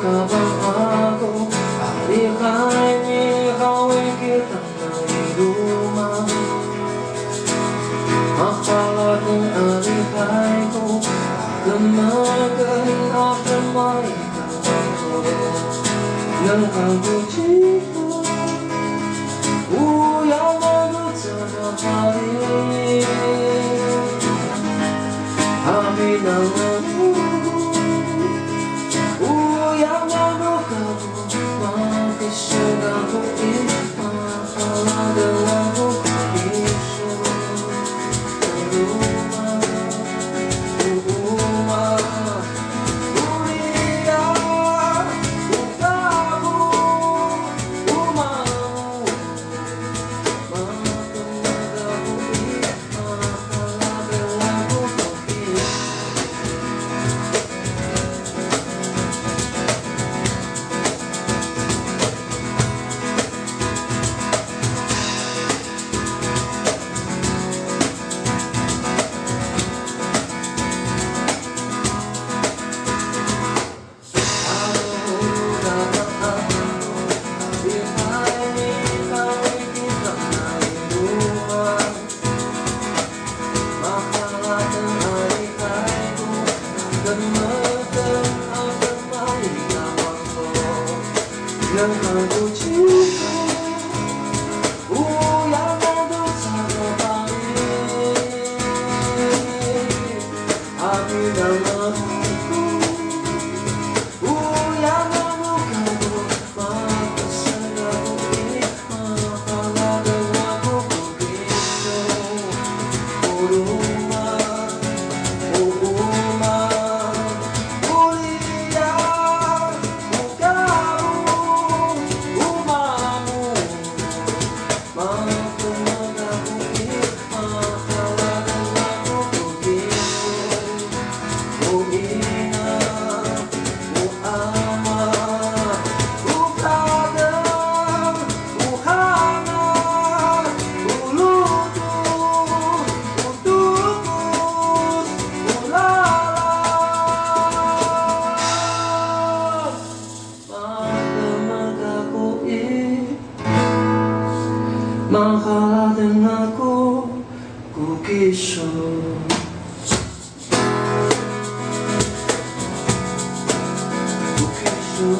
kabang ako alihai ni kawin kita dari rumah. Akalat ng alihai ko lamagan akan maikawan ko ng kaguchito. Uyang magutan na pari Habi ng uyang magukabu Magkasugang ko ipapalagang ako iso Uruma, uruma Uriya, ukabu Umamu Magkasugang ko ipapalagang ako iso ng kaguchito, uyang magutan na pari Habi ng maguko, uyang magukabu Magkasugang ko ipapalagang ako iso Uruma, uuma Uriya, ukabu Umamu Magkasugang ko ipapalagang ako iso Uina, uama Ukadang, uhana Ulutu, utukus Ulala Magdamag ako Makalatang ako kukiso Kukiso